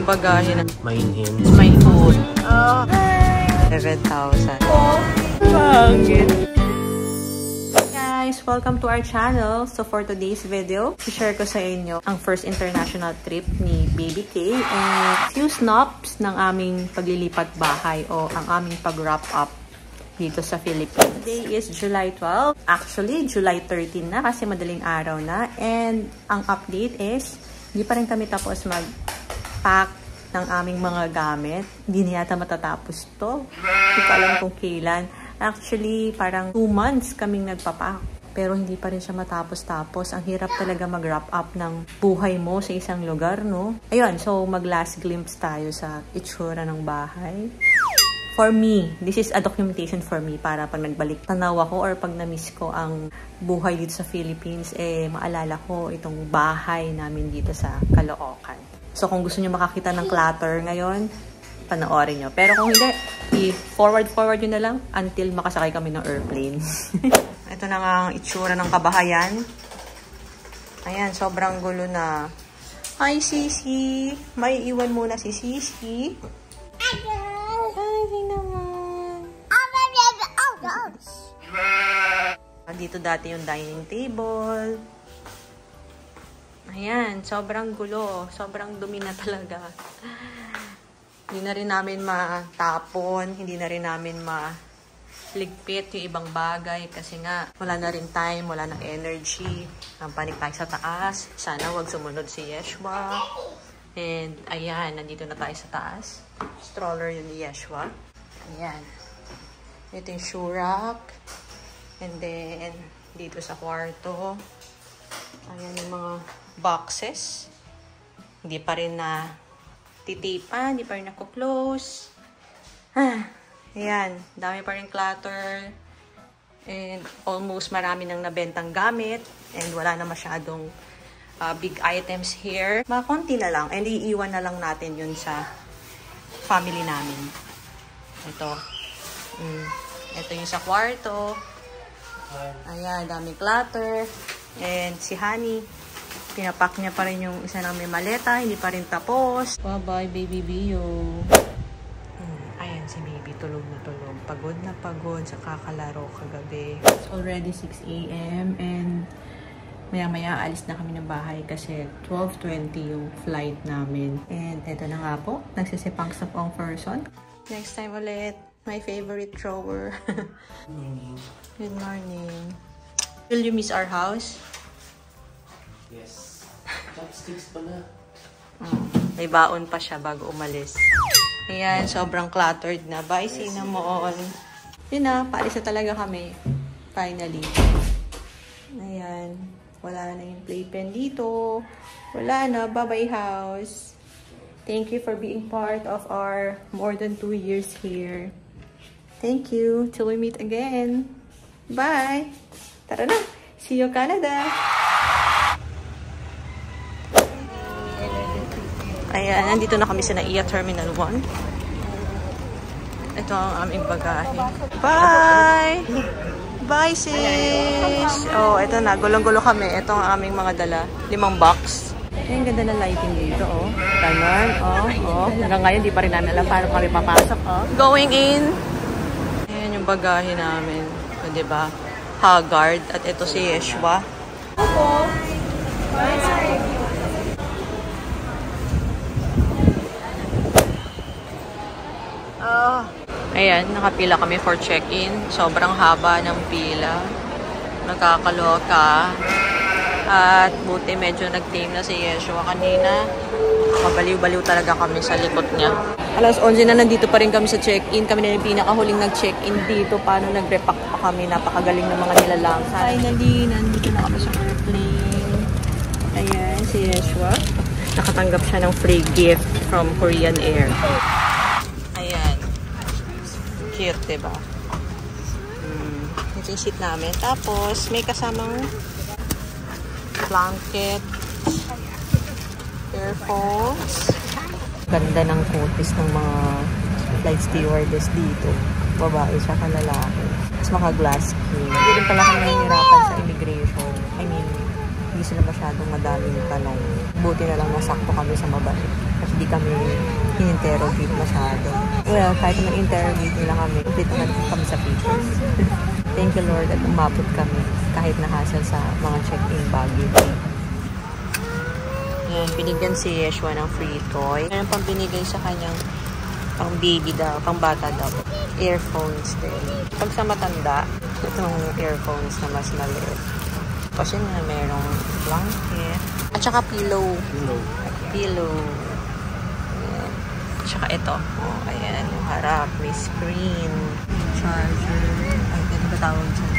yung bagahe na. Main hand. My food. 7,000. Oh, pangit. Guys, welcome to our channel. So for today's video, i-share ko sa inyo ang first international trip ni Baby K and few snaps ng aming paglilipat bahay o ang aming pag-wrap up dito sa Philippines. Today is July 12. Actually, July 13 na kasi madaling araw na. And ang update is, hindi pa rin kami tapos mag-pack ng aming mga gamit. Hindi na yata matatapos to. Hindi ko alam kung kailan. Actually, parang 2 months kaming nagpapack. Pero hindi pa rin siya matapos-tapos. Ang hirap talaga mag-wrap up ng buhay mo sa isang lugar, no? Ayun, so mag-last glimpse tayo sa itsura ng bahay. For me, this is a documentation for me para pag nagbalik tanaw ako or pag na-miss ko ang buhay dito sa Philippines, maalala ko itong bahay namin dito sa Caloocan. So, kung gusto nyo makakita ng clutter ngayon, panoorin nyo. Pero kung hindi, i-forward nyo na lang until makasakay kami ng airplane. Ito na nga ang itsura ng kabahayan. Ayan, sobrang gulo na. Hi, Sisi! May iwan muna si Sisi. Hi, naman. Dito dati yung dining table. Ayan, sobrang gulo. Sobrang dumi na talaga. Hindi na rin namin matapon. Hindi na rin namin maligpit yung ibang bagay. Kasi nga, wala na rin time, wala na energy. Panik tayo sa taas. Sana wag sumunod si Yeshua. And, ayan, nandito na tayo sa taas. Stroller yun ni Yeshua. Ayan. Ito yung shoe rack. And then, dito sa kwarto. Ayan yung mga boxes. Hindi pa rin na titipan, hindi pa rin nako-close. Ayan, dami pa rin clutter. And almost marami nang nabentang gamit. And wala na masyadong big items here. Mga konti na lang. And iiwan na lang natin yun sa family namin. Ito. Ito yung sa kwarto. Ayan, daming clutter. And si Honey, pinapak niya pa rin yung isa ng may maleta. Hindi pa rin tapos. Bye-bye, baby Bio. Ayan si baby, tulog na tulog. Pagod na pagod sa kakalaro kagabi. It's already 6 AM and maya-maya alis na kami ng bahay kasi 12:20 yung flight namin. And eto na nga po, nagsisipang-sap ang person. Next time ulit, my favorite drawer. Good morning. Will you miss our house? Yes. Chopsticks pala. May baon pa siya bago umalis. Ayan, sobrang cluttered na. Bye, Cinnamon. Yun na, paalis na talaga kami. Finally. Ayan. Wala na yung playpen dito. Wala na. Bye-bye, house. Thank you for being part of our more than 2 years here. Thank you. Till we meet again. Bye! Tara na! See you, Canada! Ayan, nandito na kami sa NAIA Terminal 1. Ito ang aming bagahe. Bye! Bye, sis! Oh, ito na. Gulong-gulo kami. Ito ang aming mga dala. 5 box. Ang ganda na lighting dito, oh. Ganon, oh. Hanggang ngayon, di pa rin namin alam paano kami papasok, oh. Going in! Ayan yung bagahe namin. So, diba? Haggard. At ito si Yeshua. Opo. Ayan, nakapila kami for check-in. Sobrang haba ng pila. Nakakaloka. At buti medyo nag-tame na si Yeshua kanina. Mabaliw-baliw talaga kami sa likod niya. Alas 11 na nandito pa rin kami sa check-in. Kami na yung pinakahuling nag-check-in dito. Paano nag-repack pa kami. Napakagaling ng mga nilalang. Finally, nandito na kami sa airplane. Ayan, si Yeshua. Nakatanggap siya ng free gift from Korean Air. Ayan. Cute, diba? Ito yung seat namin. Tapos, may kasamang blanket, earphones. Ganda ng kutis ng mga flight stewardess dito. Babae siya ka lalaki. Mas maka-glass skin. Hindi rin pala kami nahihirapan sa immigration. I mean, sila masyadong madaming tanong. Buti na lang nasakto kami sa mabait. Kasi di kami in-interrogate masyado. Well, kahit naman interrogate nila kami, complete naman kami sa papers. Thank you Lord at umabot kami kahit nahasal sa mga check-in baggage. Yan, binigyan si Yeshua ng free toy. Meron pang binigay sa kanyang pang baby daw, pang bata daw. Earphones din. Pag sa matanda, itong earphones na mas maliit. Kasi nga merong blanket. At saka pillow. Pillow. Ayan. At saka ito. Oh, ayan, yung harap. May screen. Charger. Ay, ano ba tawag dyan?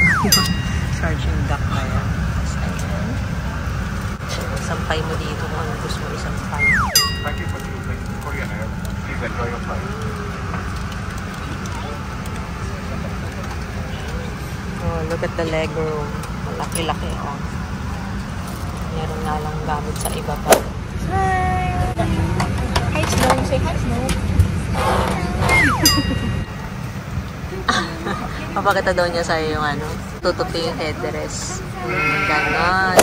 Charging dock na yan. Ayan. Sampay mo dito kung ano gusto mo isampay. Thank you for choosing Korean Air. Please enjoy your flight. Oh, look at the leg room. Malaki-laki, oh. Meron nga lang gamit sa iba pa. Hi! Hi, Snow. Say hi, Snow. Papakita daw niya sa'yo yung ano, tutupi yung headdress. Ganon.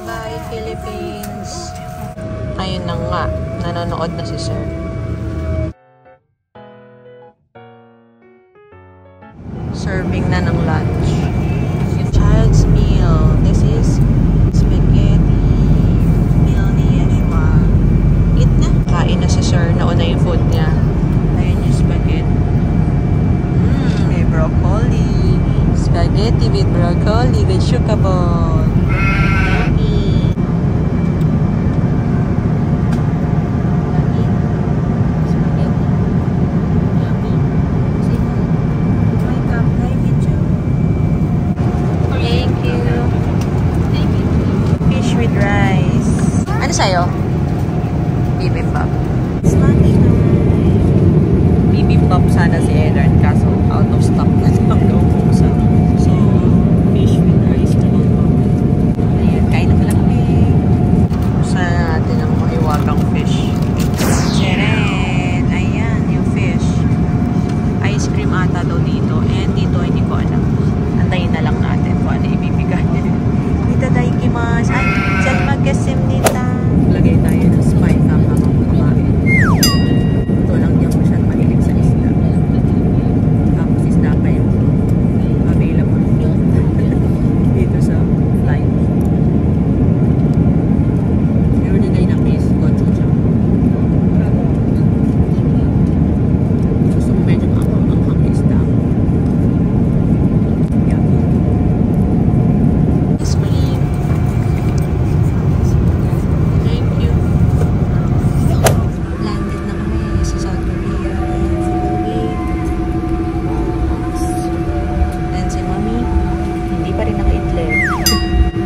Bye, Philippines. Ayun na nga. Nanonood na si Sir. Serving na ng lunch. Child's meal. This is spaghetti. Meal ni Yeshua. Eat na. Kain na si Sir. Nauna yung food niya. Ayun yung spaghetti. May broccoli. Spaghetti with broccoli with sugar ball. Yummy. Yummy. Spaghetti. Yummy. Thank you. Thank you. Fish with rice. Ano sa'yo? Bibimbap. It's lunch time. Bibimbap sana si Aaron kaso out of stock na lang naubusan. So, fish with rice na lang po. Ayan, kain na pala kami. Sana natin ang mahiwagang fish. Tcharan! Ayan, yung fish. Ice cream ata daw dito. And dito, hindi ko alam. Antayin na lang natin kung ano ibibigay. Nita daikimasu. Ay, dyan mag-gasim nita. Lagay tayo ng spike habang kumakain. Ito lang niya masyadong mahilig sa isda. Tapos isda pa yung available dito sa flight. Pero nilay na fish. Gochujang. Gusto mo medyo ang isda.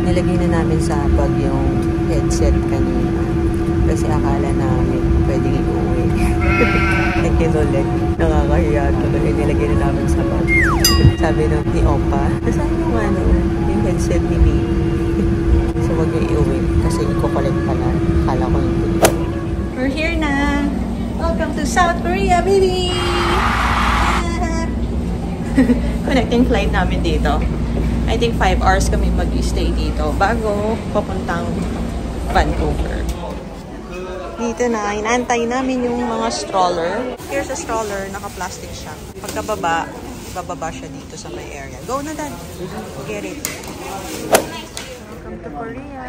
Nilagay na namin sa bag yung headset kanina. Kasi akala namin pwedeng iuwi. Nakinulit. Nakakahiya tuloy. Nilagay na namin sa bag. Sabi nung ni Opa, nasaan yung ano, yung headset ni Mimi? So wag yung iuwi. Kasi i-collect pala. Akala ko hindi. We're here na! Welcome to South Korea, baby! Connecting flight namin dito. I think 5 hours kami mag-stay dito bago papuntang Vancouver. Dito na, inaantay namin yung mga stroller. Here's a stroller, naka-plastic siya. Pagkababa, bababa siya dito sa may area. Go na, Dad! Get it! Welcome to Korea!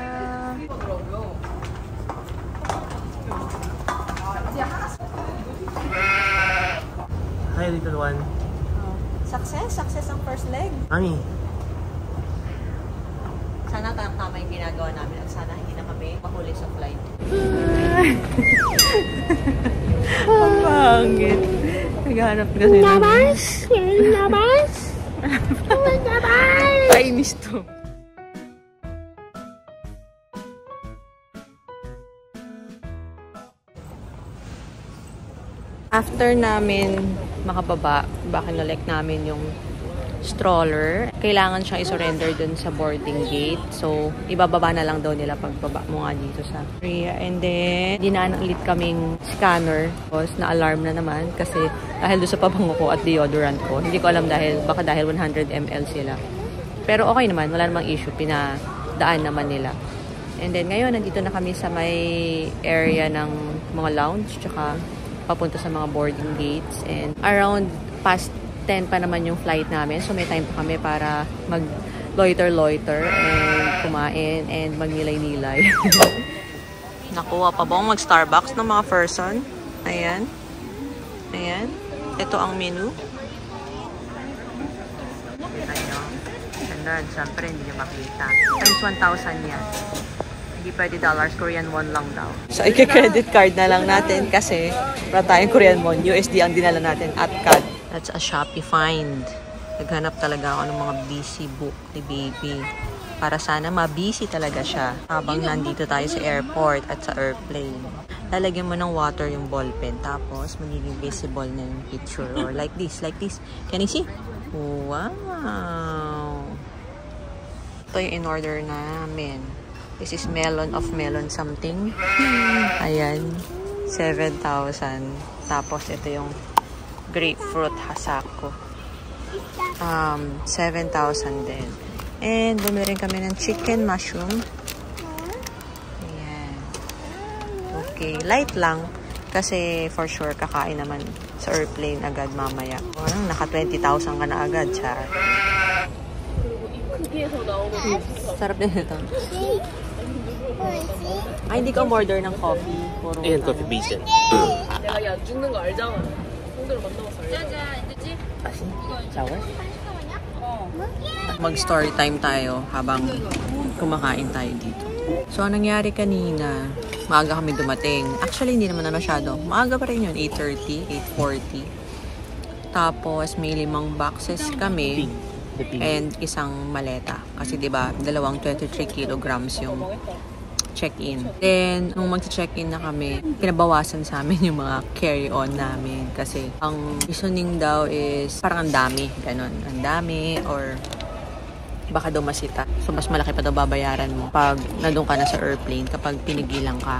Hi, little one. Success? Success ang first leg. Mami. Sana tama yung ginagawa namin at sana hindi na kami mahuli sa flight. Ang pangit. Naghahanap kasi ng... Nabas! Nabas! Nabas! Kainis to. After namin makababa, kinolect namin yung stroller. Kailangan siyang i-surrender dun sa boarding gate. So, ibababa na lang daw nila pagbaba mo nga dito sa Korea. And then, dinaan ulit kaming scanner. Tapos, na-alarm na naman kasi dahil doon sa pabango ko at deodorant ko. Hindi ko alam baka dahil 100 ml sila. Pero okay naman, wala namang issue. Pinadaan naman nila. And then ngayon, nandito na kami sa may area ng mga lounge, tsaka papunta sa mga boarding gates. And around past 10 pa naman yung flight namin. So may time pa kami para mag-loiter-loiter and kumain and magnilay-nilay. Nakuha pa bang mag-Starbucks ng mga person? Ayan. Ayan. Ito ang menu. Ayan. And then, syempre, hindi nyo makita. Times 1,000 yan. Hindi pwede dollars, Korean won lang daw. So, i-credit card na lang natin kasi wala tayong Korean won. USD ang dinala natin at CAD. That's a Shopee find. Naghanap talaga ako ng mga busy book ni baby. Para sana mabisi talaga siya habang nandito tayo sa airport at sa airplane. Lalagyan mo ng water yung ballpen. Tapos, magiging visible na yung picture. Or like this, like this. Can you see? Wow! Ito yung in-order namin. This is melon of melon something. Ayan. 7,000. Tapos, ito yung grapefruit hasako. 7,000 din. And, bumili rin kami ng chicken mushroom. Ayan. Okay. Light lang. Kasi, for sure, kakain naman sa airplane agad mamaya. Naka 20,000 ka na agad, char. Sarap din ito. Ay, hindi ka order ng coffee. Puro Ayan, coffee base yan. Sour? Mag-story time tayo habang kumakain tayo dito. So, anong nangyari kanina, maaga kami dumating. Actually, hindi naman na masyado. Maaga pa rin yun, 8:30, 8:40. Tapos, may 5 boxes kami and isang maleta. Kasi, diba, dalawang 23 kilograms yung check-in. Then, nung mag-check-in na kami, pinabawasan sa amin yung mga carry-on namin. Kasi, ang reasoning daw is parang ang dami. Ganon. Ang dami or baka daw masita. So, mas malaki pa daw babayaran mo pag nandun ka na sa airplane kapag pinigilan ka.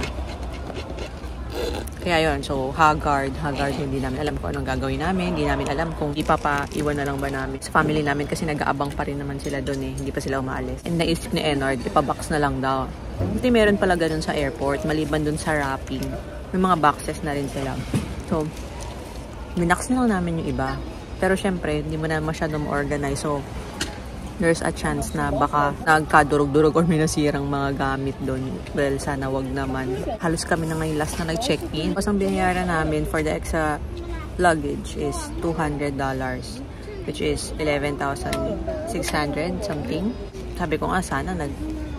Kaya yun, so haggard, hindi namin alam kung anong gagawin namin. Hindi namin alam kung ipapaiwan na lang ba namin sa family namin kasi nag-aabang pa rin naman sila doon eh. Hindi pa sila umaalis. And naisip ni Enard, ipabox na lang daw. Hindi meron pala ganun sa airport, maliban doon sa wrapping. May mga boxes na rin sila. So, minax na lang namin yung iba. Pero syempre, hindi mo na masyado ma-organize. So, there's a chance na baka nagkadurog-durog or may nasirang mga gamit doon. Well, sana wag naman. Halos kami na ngayon last na nag-check-in. Tapos ang binayaran namin for the extra luggage is $200, which is 11,600 something. Sabi ko nga, sana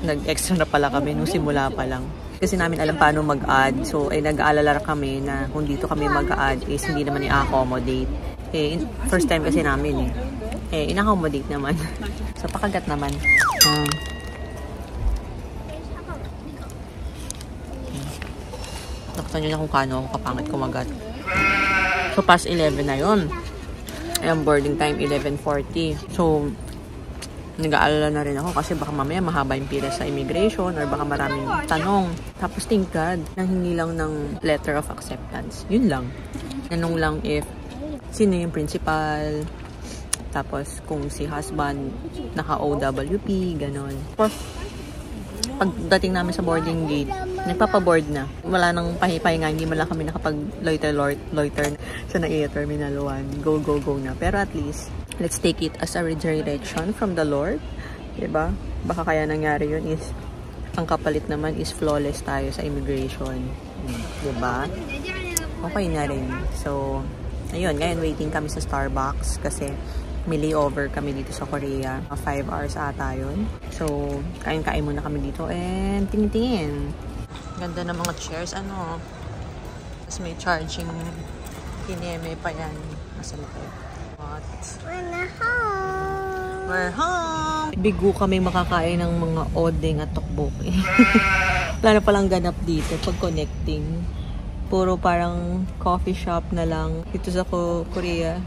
nag-extra na pala kami nung simula pa lang. Kasi namin alam paano mag-add. So, nag-aalala kami na kung dito kami mag-add is hindi naman i-accommodate. First time kasi namin in-accommodate naman. So, pakagat naman. Nakita nyo na kung kano ako kapangit kumagat. So, past 11 na yun. Ayan, boarding time 11:40. So, nag-aalala na rin ako kasi baka mamaya mahaba yung pila sa immigration or baka maraming tanong. Tapos, thank God, nanghingi lang ng letter of acceptance. Yun lang. Nanong lang if sino yung principal, tapos kung si husband naka-OWP, ganon. Tapos, pagdating namin sa boarding gate, nagpapaboard na. Wala nang pahipahinga, hindi man lang kami nakapag-loiter sa NAIA Terminal 1. Go na. Pero at least, let's take it as a redirection from the Lord. Diba? Baka kaya nangyari yun is, ang kapalit naman is flawless tayo sa immigration. Diba? Okay na rin. So, ayun, ngayon waiting kami sa Starbucks kasi may layover kami dito sa Korea. 5 hours ata yun. So, kain-kain muna kami dito and tingin-tingin. Ganda ng mga chairs, ano. Tapos may charging kineme pa yan. Masama kayo. What? We're home! Bigo kami makakain ng mga odeng at tokboki. Plano palang ganap dito pag connecting. Puro parang coffee shop na lang dito sa Korea.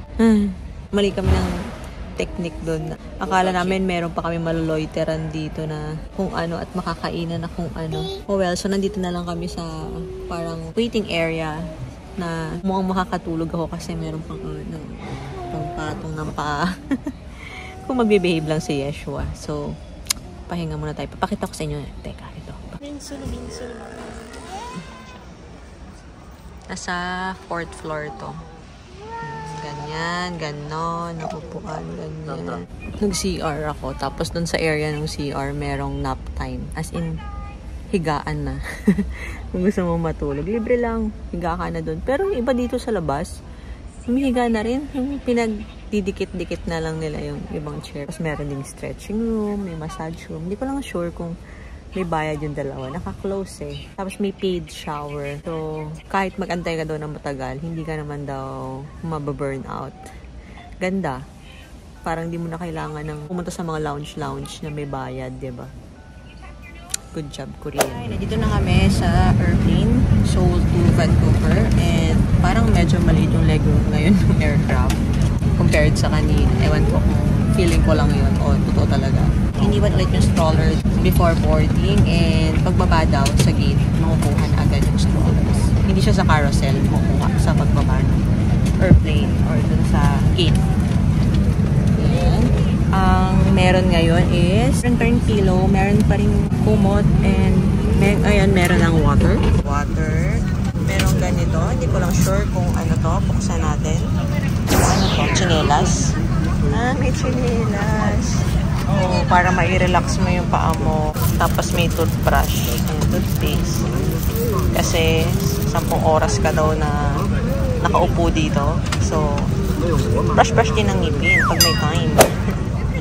Mali kami ng technique doon. Akala namin meron pa kami maluloiteran dito na kung ano at makakainan na kung ano. Oh well, so nandito na lang kami sa parang waiting area na mukhang makakatulog ako kasi meron pang patong ng paa. Kung magbe-behave lang si Yeshua. So, pahinga muna tayo. Papakita ko sa inyo. Teka, ito. Nasa 4th floor to. Ganyan, ganon, nakupuan, ganyan. Nag-CR ako, tapos dun sa area ng CR, merong nap time. As in, higaan na. Kung gusto mo matulog, libre lang, higa ka na dun. Pero yung iba dito sa labas, humihiga na rin. Yung pinagdidikit-dikit na lang nila yung ibang chair. Tapos meron ding stretching room, may massage room. Hindi ko lang sure kung may bayad yung dalawa. Naka-close eh. Tapos may paid shower. So, kahit mag-antay ka daw ng matagal, hindi ka naman daw mababurn out. Ganda. Parang di mo na kailangan ng pumunta sa mga lounge na may bayad, diba? Good job, Korean. Nandito na kami sa airplane, Seoul to Vancouver. And parang medyo maliit yung legroom ngayon ng aircraft compared sa kanina. Ewan ko kung feeling ko lang yun o totoo talaga. Iniwan ulit yung stroller before boarding, and pagbaba daw sa gate, makukuha na agad yung strollers. Hindi siya sa carousel, makukuha sa pagbaba ng airplane or dun sa gate. And ang meron ngayon is meron pillow, meron pa rin kumot, and ayan, meron ng water. Merong ganito, hindi ko lang sure kung ano to, buksan natin. Ano to? Chinelas? May chinelas. Oh, para mai-relax mo yung paa mo. Tapos may toothbrush and toothpaste. Kasi 10 oras ka daw na nakaupo dito. So, brush din ang ngipin pag may time.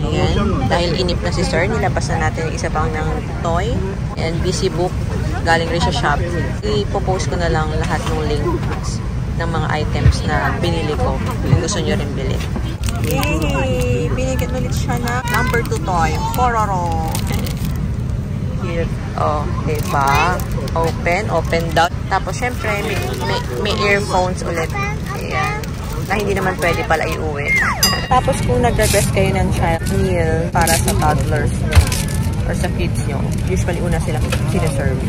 Ayan. Dahil inip na si Sir, nilabas na natin yung isa pang ng toy. And busy book. Galing rin sa Shopee. I-post ko na lang lahat ng links ng mga items na binili ko kung gusto nyo rin bilhin. Yay! Binigyan ulit siya na number 2 toy. Pororo! Here. Oh, diba? Open daw. Tapos, syempre, may earphones ulit. Ayan. Na hindi naman pwede pala iuwi. Tapos, kung nag-request kayo ng child meal para sa toddlers nyo or sa kids nyo, usually una silang sinaserve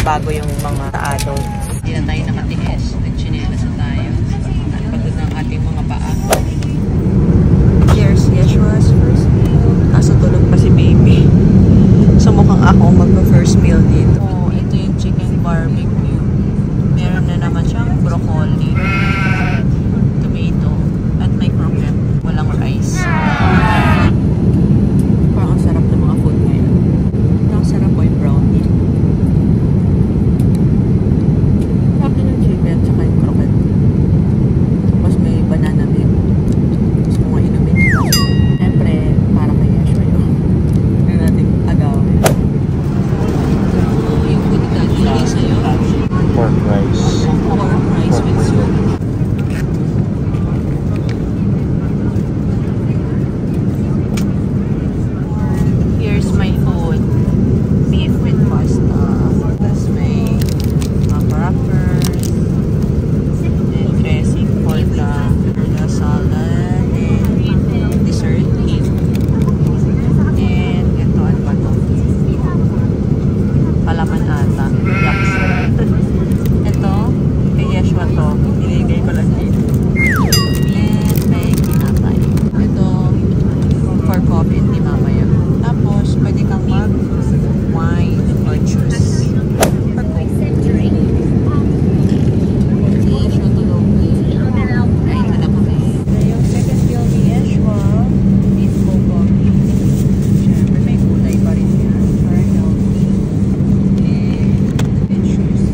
bago yung mga adults. Hindi na tayo nakatiis. Nagchinelas na tayo. At pagod ng ating mga paa. Here's Yeshua's first meal. Kaso tulog pa si baby. So mukhang ako magpa-first meal dito. Oh, ito yung chicken barbecue. Meron na naman siyang broccoli, tomato, at may croquette. Walang rice. Parang ang sarap ng mga food ngayon. Ang sarap po yung brownie. Sarap din yung chicken at saka yung croquette. Tapos may banana milk. Siyempre, para kay Yeshua yun. Hindi natin agawin. Yung food na nilagay sa'yo? Pork rice. Pork rice with soup. Here's my food. Beef with pasta. Tapos may mga crackers. And dressing for the salad. And dessert, cake. And ito, ano ba ito? Palaman ata. Yucks. Ito, kay Yeshua to. Niligay ko lang dito. And may kinatay. Ito, for coffee, hindi mamaya. Tapos, pwede kang mag-wine or juice. For coffee. Si Yeshua tulog. Kain mo na kami. Yung second meal ni Yeshua, beef bulgogi. Siyempre, may kulay pa rin yan. Para healthy. And juice.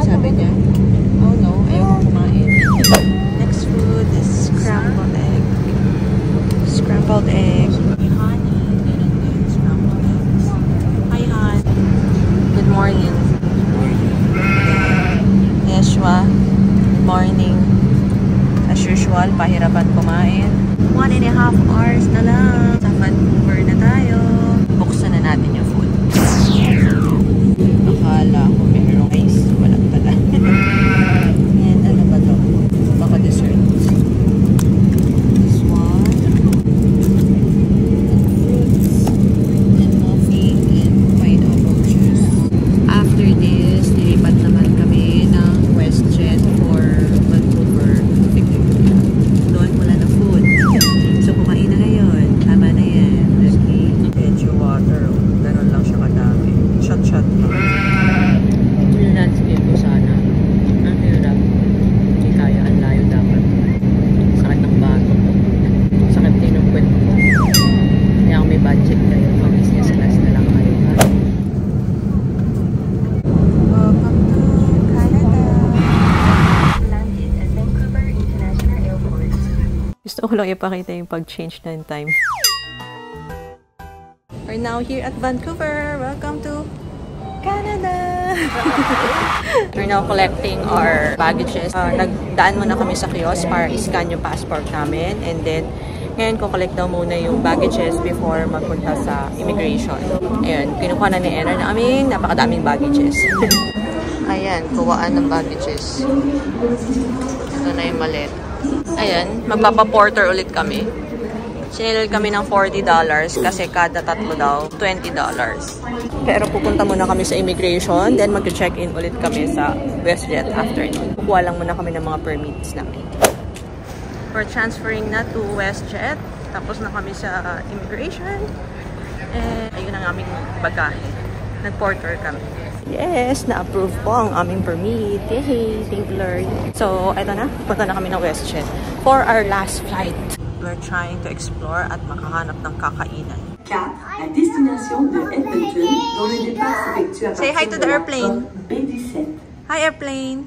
Sabi niya, oh no, ayaw ko kumain. Next food is scrambled egg. Scrambled egg. May honey, ganun din. Scrambled eggs. Hi, Han. Good morning. Yeshua, good morning. As usual, pahirapan kumain. 1.5 hours na lang. Sa Vancouver na tayo. Buksan na natin yung food. Akala ko merong ice. Wala pala. And ano ba to? Baka dessert. This one. And fruits. And coffee. And pineapple juice. After this, nilipat naman kami ng WestJet for Vancouver. Doon budget kayo, pang business class na lang kayo. Welcome to Canada! Landed at Vancouver International Airport. Gusto ko lang ipakita yung pag-change na yung time. We're now here at Vancouver. Welcome to Canada! We're now collecting our baggages. Nagdaan muna kami sa kiosk para i-scan yung passport namin. And then, ngayon ko collect daw muna yung baggages before magpunta sa immigration. Ayan, kinukuha na ni Enner na aming napakadaming baggages. Ayan, kuwaan ng baggages. Ito na yung malet. Ayan, magpapaporter ulit kami. Sinilil kami ng $40 kasi kada tatlo daw, $20. Pero pupunta muna kami sa immigration, then mag-check-in ulit kami sa WestJet after. Kukuha lang muna kami ng mga permits namin. We're transferring na to WestJet. Tapos na kami sa immigration. And ayun ang aming bagahe. Nag-porter kami. Yes, na-approve po ang aming permit. Yay! Thank you, Lord. So, eto na. Punta na kami ng WestJet for our last flight. We're trying to explore at makahanap ng kakainan. Cap à destination de Edmonton, dont le départ s'effectue à Say hi partir to de the la airplane. porte B17. Hi, airplane!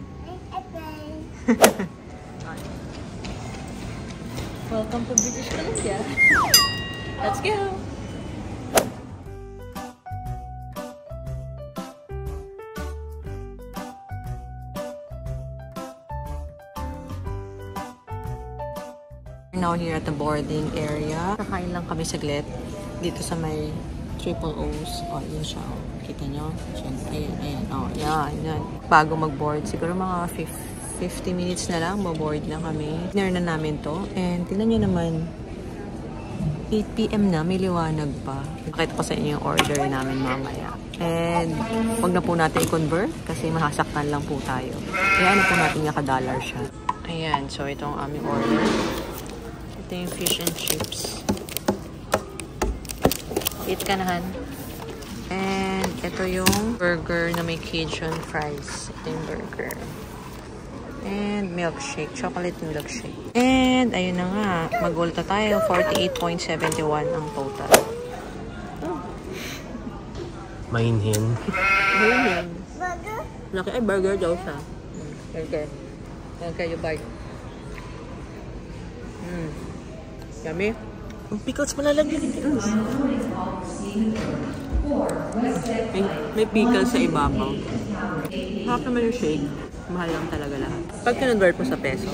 Welcome to British Columbia. Let's go! We're now here at the boarding area. Kakain lang kami saglit dito sa may Triple O's. O, yun siya. Kita nyo? Ayan, ayan. O, yan. Bago mag-board, siguro mga 50 minutes na lang, maboard na kami. Dinner na namin to. And tingnan nyo naman, 8 PM na, may liwanag pa. Pakita ko sa inyo yung order namin mamaya. And huwag na po natin i-convert kasi mahasaktan lang po tayo. Kaya ano po natin $1 siya. Ayan, so ito ang aming order. Ito yung fish and chips. Eat ka na, Han. And ito yung burger na may Cajun fries. Ito yung burger. And milkshake. Chocolate milkshake. And ayun na nga. Mag-ulta tayo. 48.71 ang total. Mainhin. Burger. Laki ay burger daw siya. Burger. Okay, you bite. Yummy. Ang pickles malalagyan. May pickle sa ibabaw. Harap naman yung shake. Mahal lang talaga lahat. Pag kinonvert mo sa peso.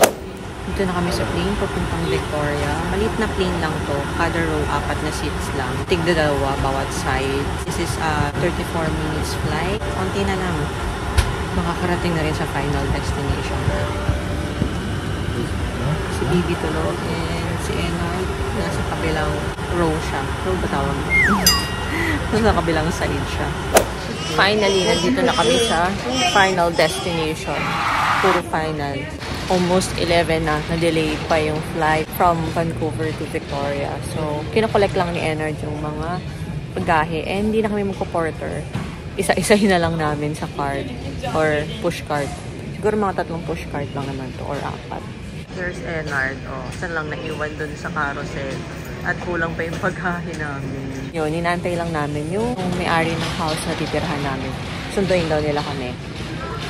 Dito na kami sa plane, papuntang Victoria. Maliit na plane lang to. Kada row, 4 na seats lang. Tigdadalawa bawat side. This is a 34 minutes flight. Konti na lang. Makakarating na rin sa final destination. Si Bibi tulog and si Enard nasa kabilang row siya. Row ba tawag? Nasa kabilang side siya. Finally, nandito na kami sa final destination. Puro final. Almost 11 na. Na-delay pa yung flight from Vancouver to Victoria. So, kinakolect lang ni Enard yung mga bagahe. And hindi na kami magpo-porter. Isa-isahin na lang namin sa card or push card. Siguro mga 3 push card lang naman to or 4. Here's Enard. Oh, saan lang naiwan dun sa carousel. At kulang pa yung bagahe namin. Yun, ninantay lang namin yung may-ari ng house na titirhan namin. Sunduin daw nila kami.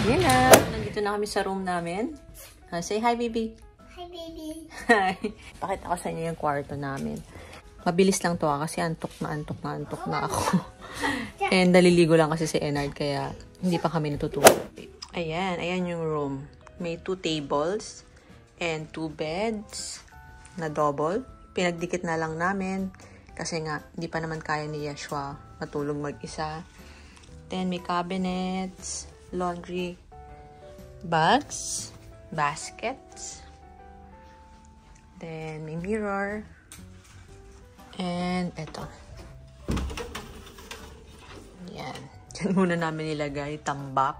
Yan na. Nandito na kami sa room namin. Say hi, baby. Hi, baby. Hi. Pakita ko sa inyo yung kwarto namin. Mabilis lang to kasi antok na ako. And naliligo lang kasi si Enard kaya hindi pa kami natutulog. Ayan yung room. May 2 tables and 2 beds na double. Pinagdikit na lang namin kasi nga hindi pa naman kaya ni Yeshua matulog mag-isa. Then may cabinets, laundry bags, baskets. Then may mirror. And eto. Yan. Diyan muna namin nilagay tambak.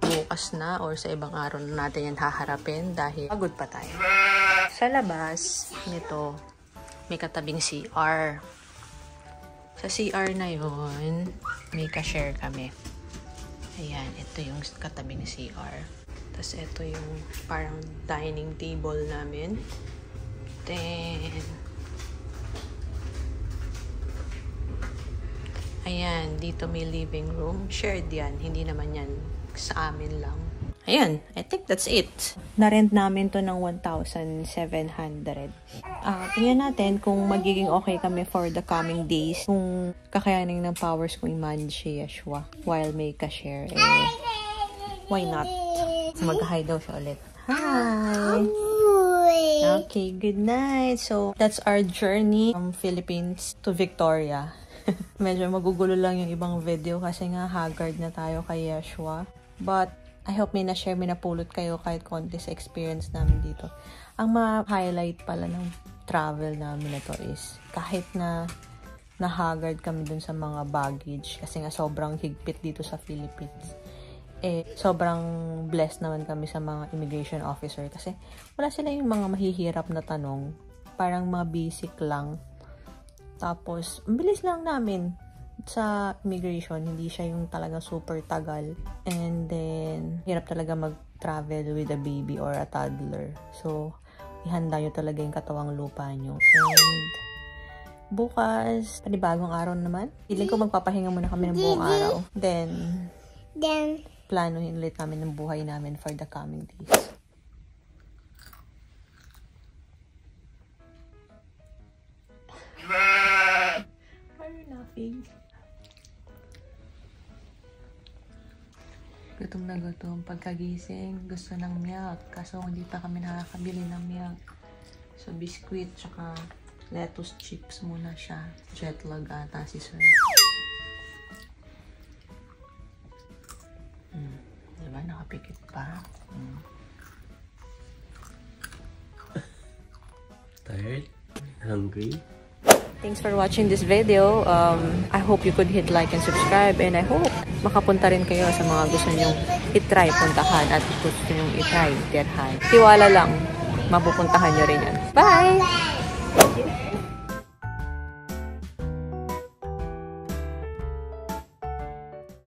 Bukas na or sa ibang araw na natin yan haharapin dahil pagod pa tayo. Sa labas nito, may katabing CR. Sa CR na yon, may ka-share kami. Ayan, ito yung katabing CR. Tapos ito yung parang dining table namin. Then, Ayan, dito may living room. Shared yan. Hindi naman yan sa amin lang. Ayan, I think that's it. Na-rent namin to ng 1,700. Tingnan natin kung magiging okay kami for the coming days. Kung kakayanin ng powers kong i-manage si Yeshua while may ka-share. Why not? Mag-hi daw siya ulit. Hi! Okay, good night. So, that's our journey from Philippines to Victoria. Medyo magugulo lang yung ibang video kasi nga haggard na tayo kay Yeshua. But, I hope may na-share, may napulot kayo kahit konti sa experience namin dito. Ang ma-highlight pala ng travel namin na to is kahit na na-haggard kami dun sa mga baggage kasi nga sobrang higpit dito sa Philippines. Sobrang blessed naman kami sa mga immigration officer kasi wala sila yung mga mahihirap na tanong. Parang mga basic lang. Tapos, ang bilis lang namin sa immigration, hindi siya yung talaga super tagal. And then, hirap talaga mag-travel with a baby or a toddler. So, ihanda nyo talaga yung katawang lupa nyo. And, bukas, panibagong araw naman. Feeling ko magpapahinga muna kami ng buong araw. Then, planuhin ulit namin ng buhay namin for the coming days. Why are you laughing? Gutom na gutom. Pagkagising, gusto ng milk. Kaso hindi pa kami nakakabili ng milk. So, biscuit, tsaka lettuce chips muna siya. Jet lag ata si Sir. Diba? Nakapikit pa. Tired? Hungry? Thanks for watching this video. I hope you could hit like and subscribe, and I hope makapunta rin kayo sa mga gusto nyong itry puntahan at gusto nyong itry tirhan. Tiwala lang, mapupuntahan nyo rin yan. Bye!